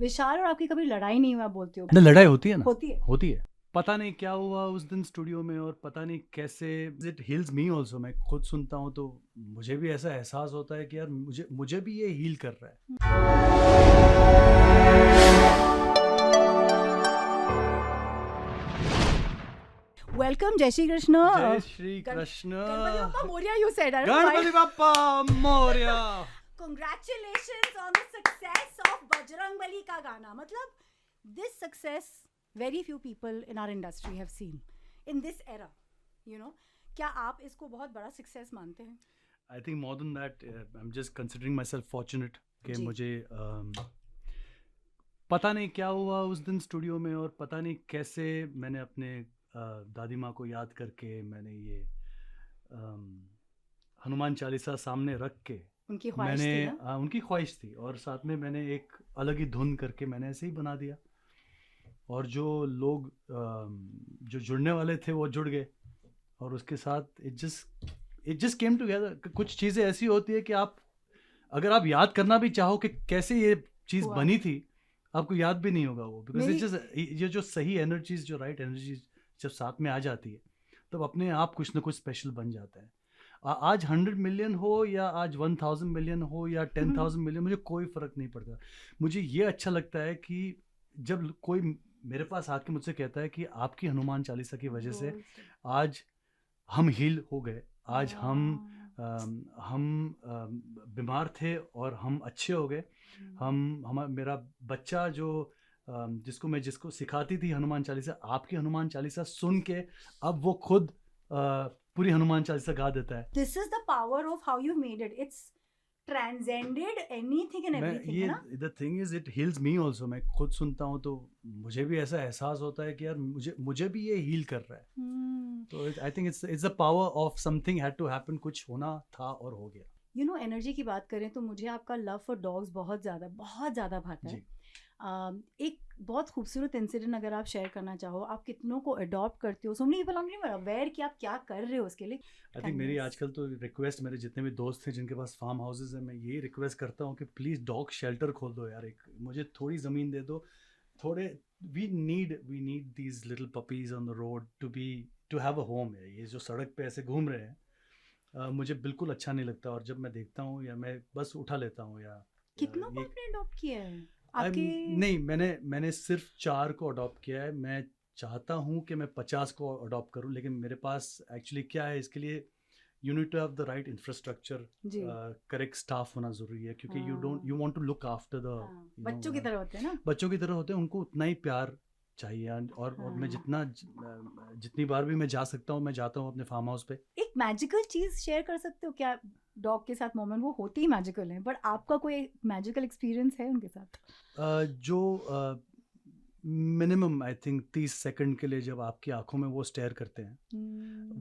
विशाल और आपकी कभी लड़ाई नहीं हुआ बोलते हो? ना लड़ाई होती है ना, होती है। पता नहीं क्या हुआ उस दिन स्टूडियो में और पता नहीं कैसे इट हील्स मी ऑल्सो। मैं खुद सुनता हूँ तो मुझे भी ऐसा एहसास होता है कि यार मुझे भी ये हील कर रहा है। वेलकम, जय श्री कृष्ण। जय Shri Krishna. Ganpati Bappa Moriya, you said. I don't know why. Ganpati Bappa Moriya. Congratulations on the success of Bajrangbali का गाना. मतलब this success very few people in our industry have seen in this era. You know, क्या आप इसको बहुत बड़ा success मानते हैं? I think more than that, I'm just considering myself fortunate कि मुझे पता नहीं क्या हुआ उस दिन स्टूडियो में और पता नहीं कैसे मैंने अपने दादी माँ को याद करके मैंने ये हनुमान चालीसा सामने रख के उनकी ख्वाहिश थी ना? उनकी ख्वाहिश थी और साथ में मैंने एक अलग ही धुन करके मैंने ऐसे ही बना दिया और जो लोग जो जुड़ने वाले थे वो जुड़ गए और उसके साथ इट जस्ट केम टुगेदर। कुछ चीज़ें ऐसी होती है कि आप अगर आप याद करना भी चाहो कि कैसे ये चीज़ बनी थी, आपको याद भी नहीं होगा वो, बिकॉज इट जस्ट ये जो सही एनर्जीज, जो राइट एनर्जीज जब साथ में आ जाती है तब अपने आप कुछ ना कुछ स्पेशल बन जाता है। आज 100 मिलियन हो या आज 1000 मिलियन हो या 10,000 मिलियन, मुझे कोई फ़र्क नहीं पड़ता। मुझे ये अच्छा लगता है कि जब कोई मेरे पास आके मुझसे कहता है कि आपकी हनुमान चालीसा की वजह से आज हम हील हो गए, आज हम बीमार थे और हम अच्छे हो गए, मेरा बच्चा जिसको सिखाती थी हनुमान चालीसा, आपकी हनुमान चालीसा सुन के अब वो खुद पूरी हनुमान चालीसा गा देता है। This is the power of how you made it. It's transcended anything and everything, है ना? The thing is, it heals me also. मैं खुद सुनता हूँ तो मुझे भी ऐसा एहसास होता है कि यार मुझे भी ये हील कर रहा है। तो I think it's the power of something had to happen. कुछ होना था और हो गया। You know, एनर्जी की बात करें तो मुझे आपका लव फॉर डॉग्स बहुत ज़्यादा भाता है। एक बहुत खूबसूरत इंसिडेंट अगर आप शेयर करना चाहो, आप कितनों को अडॉप्ट करते हो? So many people are not aware कि आप क्या कर रहे हो उसके लिए। आई थिंक मेरी आजकल तो रिक्वेस्ट, मेरे जितने भी दोस्त हैं जिनके पास फार्म हाउसेज हैं, मैं यही रिक्वेस्ट करता हूँ कि प्लीज़ डॉग शेल्टर खोल दो यार, एक मुझे थोड़ी ज़मीन दे दो, थोड़े we need these little puppies on the road to have a home. है ये जो सड़क पे ऐसे घूम रहे हैं, मुझे बिल्कुल अच्छा नहीं लगता और जब मैं देखता हूँ या मैं बस उठा लेता हूँ या कितनों को आपने अडॉप्ट किया है? नहीं, मैंने सिर्फ 4 को अडॉप्ट किया है। मैं चाहता हूँ कि मैं 50 को अडॉप्ट करूँ, लेकिन मेरे पास एक्चुअली क्या है, इसके लिए you need to have the right infrastructure, correct staff होना ज़रूरी है, क्योंकि you want to look after the बच्चों की तरह होते हैं ना, बच्चों की तरह होते हैं, उनको उतना ही प्यार चाहिए और मैं जितनी बार भी मैं जा सकता हूँ मैं जाता हूँ अपने फार्म हाउस पे। एक मैजिकल चीज़ शेयर कर सकते हो क्या डॉग के साथ? मोमेंट वो होती ही मैजिकल है, बट आपका कोई मैजिकल एक्सपीरियंस है उनके साथ? जो मिनिमम आई थिंक 30 सेकंड के लिए जब आपकी आंखों में वो स्टेयर करते हैं,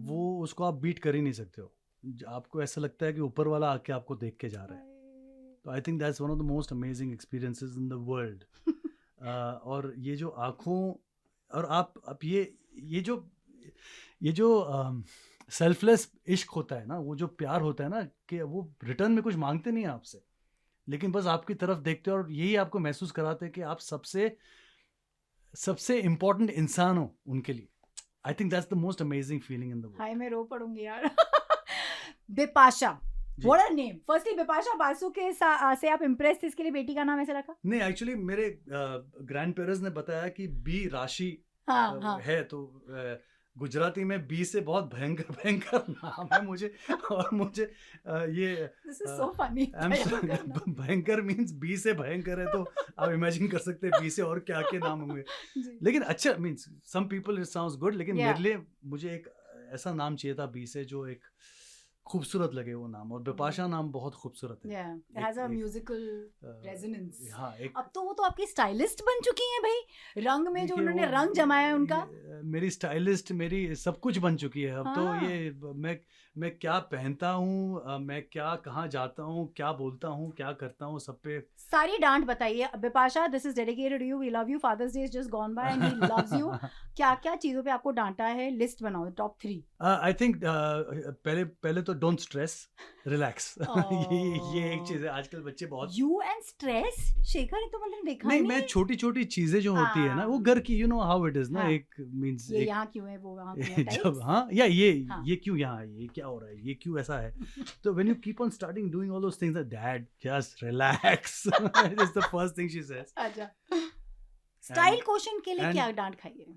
वो उसको आप बीट कर ही नहीं सकते हो। आपको ऐसा लगता है कि ऊपर वाला आके आपको देख के जा रहा है। तो आई think that's one of the most amazing experiences in the world. और ये जो आँखों और आप ये जो सेल्फलेस इश्क होता है ना, वो जो प्यार होता है ना, कि वो रिटर्न में कुछ मांगते नहीं है आपसे, लेकिन बस आपकी तरफ देखते हो और यही आपको महसूस कराते हैं कि आप सबसे इम्पोर्टेंट इंसान हो उनके लिए। I think that's the most amazing feeling in the world. हाय, मैं रो पड़ूंगी यार। Bipasha, What a name! Firstly, Bipasha Basu के से आप इम्प्रेस थे, इसके लिए बेटी का नाम ऐसे रखा? नहीं, एक्चुअली मेरे ग्रैंड पेरेंट्स ने बताया कि बी राशि है, तो गुजराती में बी से बहुत भयंकर नाम है मुझे और मुझे ये This is so funny. भयंकर मीन्स बी से भयंकर है, तो आप इमेजिन कर सकते हैं बी से और क्या क्या नाम होंगे। लेकिन अच्छा, means some people it sounds good, लेकिन मेरे लिए मुझे एक ऐसा नाम चाहिए था बी से जो एक खूबसूरत लगे वो नाम, और बिपाशा नाम बहुत खूबसूरत है। It has a musical resonance. हाँ, अब तो वो तो आपकी स्टाइलिस्ट बन चुकी हैं भाई, रंग में जो उन्होंने रंग जमाया है उनका। मेरी स्टाइलिस्ट, मेरी सब कुछ बन चुकी है अब। तो ये मैं क्या पहनता हूँ, मैं क्या कहाँ जाता हूँ, क्या बोलता हूँ, क्या करता हूँ, सब पे सारी डांट बताइए। Bipasha, this is dedicated to you, we love you, father's day is just gone by and he loves you. क्या क्या चीजों पे आपको डांटा है, लिस्ट बनाओ टॉप 3। आई थिंक पहले तो डोंट स्ट्रेस, रिलैक्स। ये एक Oh. चीज है, आजकल बच्चे बहुत You and stress? शेखर ने तो मतलब देखा नहीं, नहीं मैं छोटी छोटी चीजें जो होती है ना वो घर की, you know how it is ना, हाँ। एक मींस ये यहाँ क्यों है, वो वहाँ क्यों है जब types? हाँ या ये हाँ। ये क्यों यहाँ है, ये क्या हो रहा है, ये क्यों ऐसा है, तो when you keep on starting doing all those things, dad just relax, is the first thing she says. अच्छा, स्टाइल क्वेश्चन के लिए and- क्या डांट खाई है?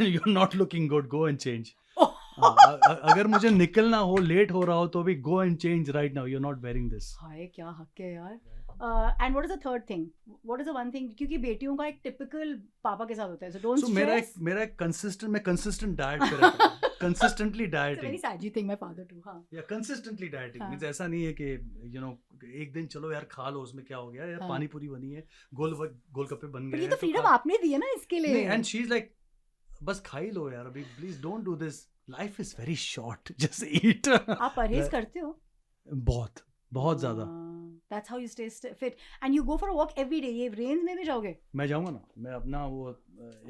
You are not looking good, go and change. Oh. अगर मुझे निकलना हो, लेट हो रहा हो, तो भी go and change right now, you are not wearing this. हाय क्या हक है यार। And what is the third thing, what is the one thing, क्योंकि बेटियों का एक टिपिकल पापा के साथ होता है, सो डोंट सो स्ट्रेस। मेरा एक कंसिस्टेंट डाइट पे रहता हूँ, consistently very dieting, sad thing, my father too. हाँ या कंसिस्टेंटली डाइटिंग हाँ। मींस ऐसा नहीं है कि यू नो एक दिन चलो यार खा लो, उसमें क्या हो गया यार, हाँ। पानी पूरी बनी है, गोलगप्पे बन पर गए ये हैं, तो फ्रीडम आपने दी है ना इसके लिए। एंड शी इज लाइक बस खा ही लो यार, अभी please don't do this, life is very short, just eat. आप परहेज करते हो? बहुत ज्यादा। That's how you stay fit and you go for a walk every day. ये रेंज में भी जाओगे? मैं जाऊंगा ना, मैं अपना वो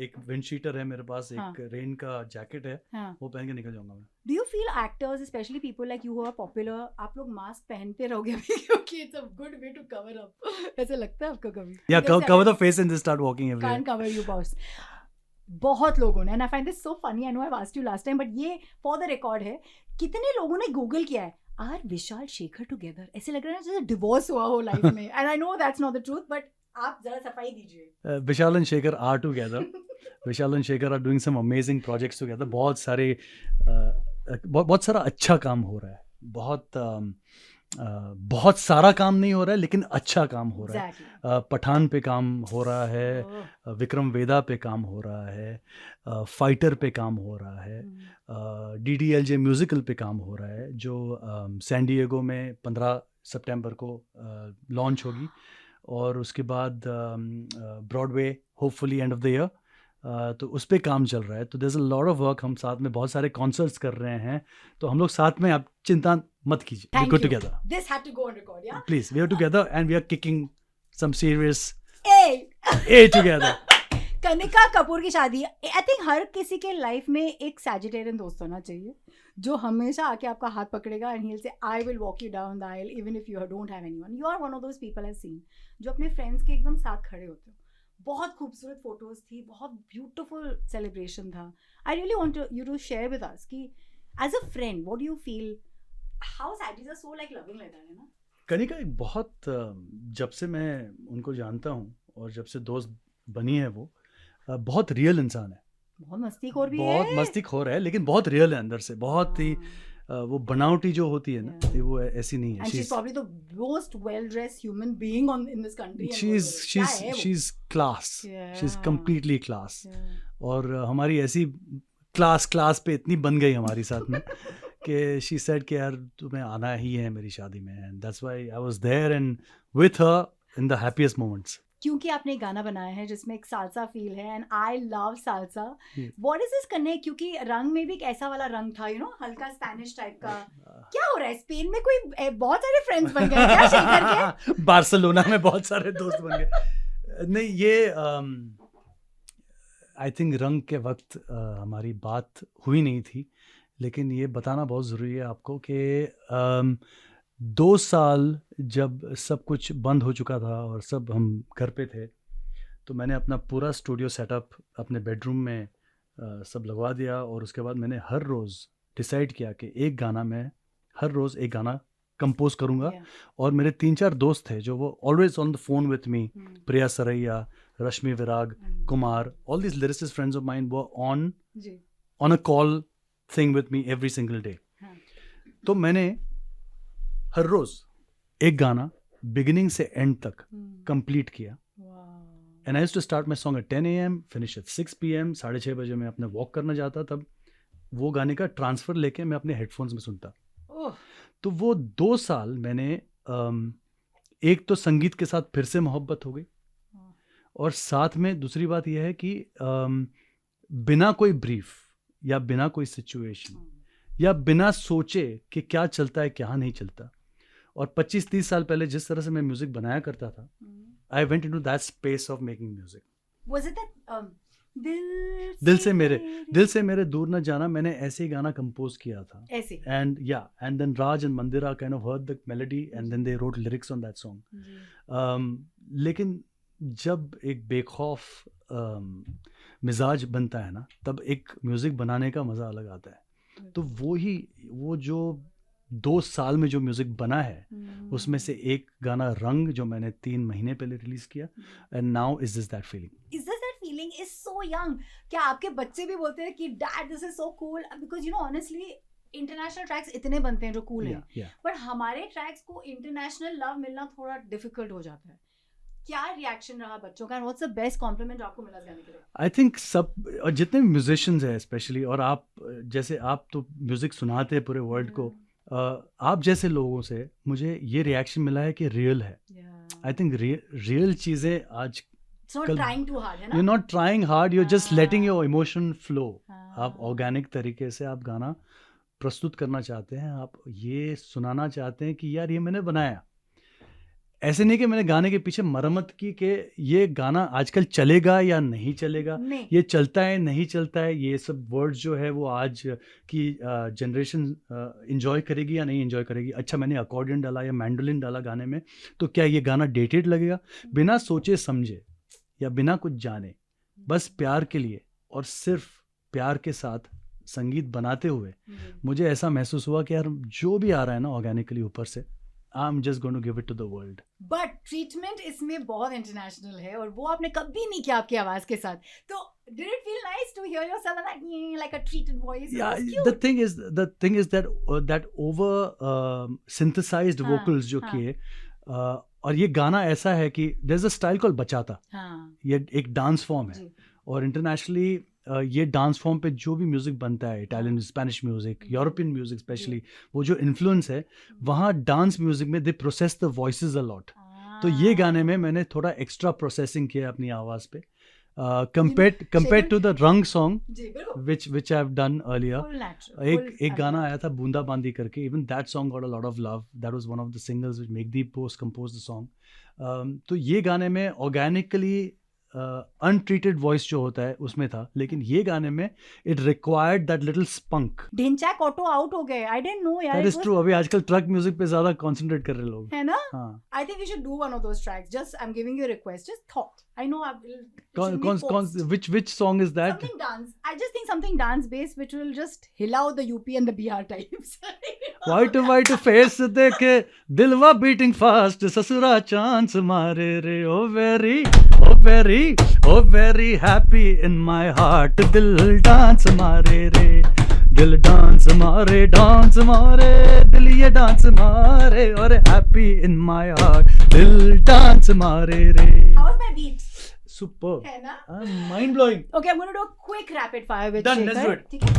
एक विंड शीटर है मेरे पास, हाँ। एक रेन का जैकेट है, हाँ। वो पहन के निकल जाऊंगा मैं। Do you feel actors, especially people like you who are popular, आप लोग मास्क पहनते रहोगे अभी क्योंकि it's a good way to cover up? ऐसा लगता है आपको कभी? या Because cover the face and just start walking everywhere. can't cover you, boss. बहुत लोगों ने, and I find this so funny, I know I've asked you last time, but ये for the record है, कितने लोगों ने गूगल किया है आर विशाल शेखर टुगेदर, ऐसे लग रहा है जैसे डिवोर्स हुआ हो लाइफ में, and I know that's not the truth, but आप जरा सफाई दीजिए। Vishal and Shekhar are together. Vishal and Shekhar are doing some amazing projects together. बहुत सारे बहुत सारा अच्छा काम हो रहा है, बहुत सारा काम नहीं हो रहा है लेकिन अच्छा काम हो रहा है। Exactly. पठान पे काम हो रहा है, Oh. विक्रम वेदा पे काम हो रहा है, फाइटर पे काम हो रहा है, DDLJ म्यूजिकल पे काम हो रहा है जो सैन डिएगो में 15 सितंबर को लॉन्च होगी, और उसके बाद Broadway hopefully end of the year, तो उस पे काम चल रहा है। तो there is a lot of work, हम साथ में बहुत सारे कॉन्सर्ट्स कर रहे हैं, तो हम लोग साथ में, आप चिंता मत कीजिए, we Thank go you. Together, This had to go on record, yeah? Please, we are together and we are kicking some serious Hey! ए टुगेदर। कनिका कपूर की शादी, आई थिंक हर किसी के लाइफ में एक सैजिटेरियन दोस्त होना चाहिए जो हमेशा आके आपका हाथ पकड़ेगा and he will say I will walk you down the aisle even if you don't have anyone. You are one of those people I seen जो अपने फ्रेंड्स के एकदम साथ खड़े होते हो। बहुत खूबसूरत फोटोज थी, बहुत ब्यूटीफुल सेलिब्रेशन था। I really want you to share with us कि as a friend what do you feel, how sadies are so like loving like that, है ना? कनिका एक बहुत, जब से मैं उनको जानता हूँ और जब से दोस्त बनी है वो, बहुत रियल इंसान है, बहुत मस्तीखोर भी है, बहुत मस्तीखोर है, लेकिन बहुत रियल है अंदर से, बहुत ही वो बनावटी जो होती है ना, Yeah. वो ऐसी नहीं है। and she's probably the most well dressed human being in this country and she's class, she's Yeah. completely class, yeah. और हमारी ऐसी क्लास पे इतनी बन गई हमारी साथ में कि she said कि यार तुम्हें आना ही है मेरी शादी में, and that's why I was there and with her in the happiest moments. क्योंकि आपने एक गाना बनाया है जिसमें एक सालसा फील है and I love salsa. Yes. What is this connect, क्योंकि रंग में भी एक ऐसा वाला रंग था, यू नो, हल्का स्पेनिश टाइप का। क्या हो रहा है स्पेन में, कोई बहुत सारे फ्रेंड्स बन गए क्या शेखर के? बार्सिलोना में बहुत सारे दोस्त बन गए। नहीं, ये आई थिंक रंग के वक्त हमारी बात हुई नहीं थी, लेकिन ये बताना बहुत ज़रूरी है आपको कि 2 साल जब सब कुछ बंद हो चुका था और सब हम घर पे थे, तो मैंने अपना पूरा स्टूडियो सेटअप अपने बेडरूम में सब लगवा दिया, और उसके बाद मैंने हर रोज़ डिसाइड किया कि एक गाना मैं हर रोज़ एक गाना कंपोज करूँगा। Yeah. और मेरे 3-4 दोस्त थे जो वो always on the phone with me, Priya Saraiya, Rashmi Virag, Kumar, all this lyricist friends of mine वो on a call thing with me every single day. तो मैंने हर रोज एक गाना बिगिनिंग से एंड तक कंप्लीट किया, and I used to start my song at 10 AM, finish at 6 PM। 6:30 बजे मैं अपने वॉक करना जाता, तब वो गाने का ट्रांसफर लेके मैं अपने हेडफोन्स में सुनता। तो वो 2 साल मैंने एक तो संगीत के साथ फिर से मोहब्बत हो गई, और साथ में दूसरी बात यह है कि बिना कोई ब्रीफ या बिना कोई सिचुएशन या बिना सोचे कि क्या चलता है क्या नहीं चलता, और 25-30 साल पहले जिस तरह से मैं म्यूजिक बनाया करता था, I went into that space of making music. Was it that दिल से मेरे दूर न जाना मैंने ऐसे ही गाना कंपोज किया था ऐसे and and then Raj and Mandira kind of heard the melody and then they wrote lyrics on that song. लेकिन जब एक बेखौफ मिजाज बनता है ना तब एक म्यूज़िक बनाने का मज़ा अलग आता है. तो वो जो 2 साल में जो म्यूज़िक बना है उसमें से एक गाना रंग जो मैंने 3 महीने पहले रिलीज़ किया and now is this that feeling is so young. क्या आपके बच्चे भी बोलते हैं कि dad this is so cool? Because honestly international tracks इतने बनते हैं जो कूल हैं, बट हमारे ट्रैक्स को इंटरनेशनल लव मिलना थोड़ा डिफिकल्ट हो जाता है. क्या रिएक्शन रहा बच्चों का? व्हाट्स द बेस्ट कॉम्प्लीमेंट आपको मिला गाने के लिए? आई थिंक सब और जितने म्यूजिशियंस हैं स्पेशली, और आप जैसे आप तो म्यूजिक सुनाते हैं पूरे वर्ल्ड को, आप जैसे लोगों से मुझे ये रिएक्शन मिला है कि रियल है. आई थिंक रियल चीज़ें आज trying too hard, है ना? You're not trying hard, you're just letting your emotion flow. आप ऑर्गेनिक तरीके से आप गाना प्रस्तुत करना चाहते हैं, आप ये सुनाना चाहते हैं कि यार ये मैंने बनाया. ऐसे नहीं कि मैंने गाने के पीछे मरम्मत की कि ये गाना आजकल चलेगा या नहीं चलेगा, ये चलता है नहीं चलता है, ये सब वर्ड्स जो है वो आज की जनरेशन इंजॉय करेगी या नहीं इंजॉय करेगी. अच्छा मैंने अकॉर्डियन डाला या मैंडोलिन डाला गाने में तो क्या ये गाना डेटेड लगेगा? बिना सोचे समझे या बिना कुछ जाने बस प्यार के लिए और सिर्फ प्यार के साथ संगीत बनाते हुए मुझे ऐसा महसूस हुआ कि यार जो भी आ रहा है ना ऑर्गेनिकली ऊपर से, I'm just going to give it to the world. But treatment इसमें बहुत international है और वो आपने कभी नहीं किया आपकी आवाज के साथ. तो did it feel nice to hear yourself like a treated voice? Yeah, the thing is that over synthesized vocals जो किए, और ये गाना ऐसा है कि there's a style called बचाता. ये एक डांस फॉर्म है और इंटरनेशनली ये डांस फॉर्म पे जो भी म्यूज़िक बनता है, Italian, Spanish music, European music specially, वो जो इन्फ्लुएंस है वहाँ डांस म्यूज़िक में they process the voices a lot. तो ये गाने में मैंने थोड़ा एक्स्ट्रा प्रोसेसिंग किया अपनी आवाज़ पे compared to the रंग song which I have done earlier. एक गाना आया था बूंदा बांदी करके, even that song got a lot of love. That was one of the singles which Megdeep Bose composed the song. तो ये गाने में ऑर्गेनिकली अनट्रीटेड वॉइस जो होता है उसमें था, लेकिन ये गाने में it required that little spunk. ढिंचैक ऑटो आउट हो गए. आई डिडंट नो यार. That is true. अभी आजकल ट्रक म्यूजिक पे ज्यादा कंसंट्रेट कर रहे लोग, है ना? I think we should do one of those tracks. Just I am giving you a request. Just thought. I know which song is that? Something dance. I just think something dance based which will just hill out the UP and the BR types. white face देखे दिलवा beating fast, ससुरा chance मारे रे, oh very happy in my heart, दिल dance मारे रे, दिल dance मारे दिल ये डांस मारे, और happy in my heart, दिल डांस मारे रे. How was my beat? Super. है ना? Mind blowing. Okay, I'm going to do a quick rapid fire with Done, Shekhar. let's do it. ठीक है?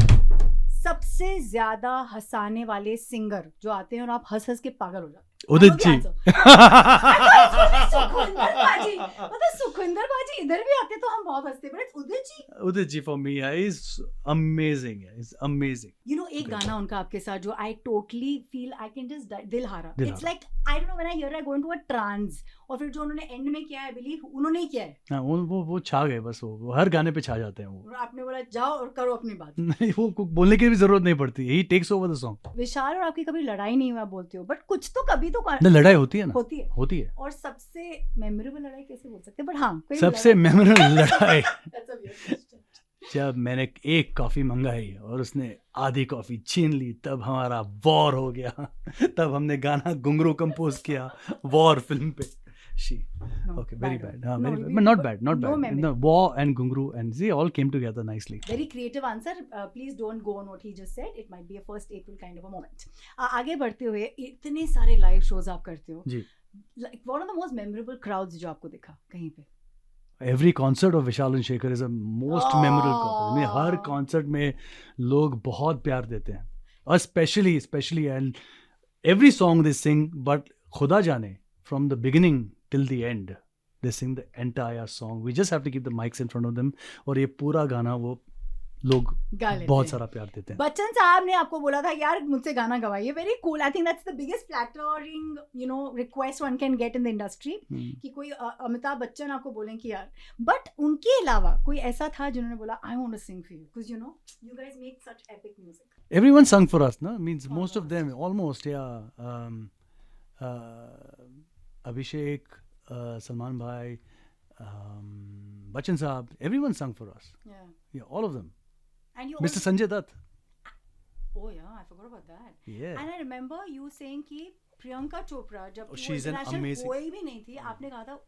सबसे ज्यादा हंसाने वाले सिंगर जो आते हैं और आप हंस के पागल हो जाते हैं. उदित जी. सुखविंदर बाजी इधर भी आते तो हम बहुत हंसते, but Udit ji for me is amazing. एक गाना उनका आपके साथ जो I totally feel I can just दिल हारा. It's like I don't know, when I hear I go into a trance. और फिर जो उन्होंने एंड में किया है, बिलीव उन्होंने ही किया है. हाँ, वो छा गए बस. वो हर गाने पे छा जाते हैं वो. आपने बोला जाओ और करो अपनी बात. नहीं, वो बोलने की भी जरूरत नहीं पड़ती. ही टेक्स ओवर द सॉन्ग. विशाल और आपकी कभी लड़ाई नहीं हुआ बोलते हो, बट कुछ तो कभी तो लड़ाई होती है ना. होती है. और सबसे मेमोरेबल लड़ाई कैसे बोल सकते हैं, बट हाँ सबसे मेमोरेबल लड़ाई जब मैंने एक कॉफी मंगाई और उसने आधी कॉफी छीन ली, तब हमारा वॉर हो गया. तब हमने गाना घुंघरू कंपोज किया वॉर फिल्म पे. Okay, very bad. But not bad. No, War and Gungru and Z all came together nicely. Very creative answer. Please don't go on what he just said. It might be a first April kind of a moment. आगे बढ़ते हुए इतने सारे live shows आप करते हो. जी. Like one of the most memorable crowds जो आपको दिखा कहीं पे? Every concert of Vishal and Shekhar is a most memorable concert. में हर concert में लोग बहुत प्यार देते हैं. Especially and every song they sing, but खुदा जाने from the beginning till the end they sing the entire song. We just have to keep the mics in front of them और ये पूरा गाना वो लोग गा लेते बहुत हैं। सारा प्यार देते हैं. बच्चन साहब ने आपको बोला था यार मुझसे गाना गवाइए. Very cool. I think that's the biggest flattering request one can get in the industry कि कोई अमिताभ बच्चन आपको बोलें कि यार. बट उनके अलावा कोई ऐसा था जिन्होंने बोला I want to sing for you because you guys make such epic music. Everyone sung for us, no? Means most of Almost. them, almost, yeah. Abhishek, Salman Bhai, Bachchan Saab, everyone sung for us. Yeah. Yeah, all of them. And you Mr. Sanjay Dutt. Oh yeah, I forgot about that. Yeah. And I remember you saying कि प्रियंका चोपड़ा जब वो she's an international amazing- कोई भी नहीं थी, आपने कहा था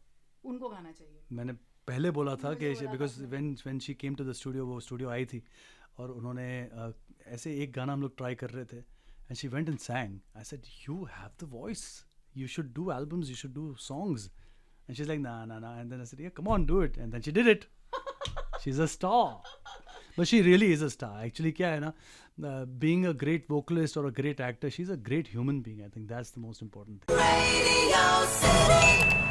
उनको गाना चाहिए. मैंने पहले बोला था मुझे कि बोला था बिकॉज आपने. when she came to the studio, वो स्टूडियो आई थी और उन्होंने ऐसे एक गाना हम लोग ट्राई कर रहे थे and she went and sang. I said, you have the voice, you should do albums, you should do songs. And she's like, nah. And then I said, yeah, come on, do it. And then she did it. She's a star. But she really is a star. Actually, क्या है ना, being a great vocalist or a great actor, she's a great human being. I think that's the most important thing. Radio City.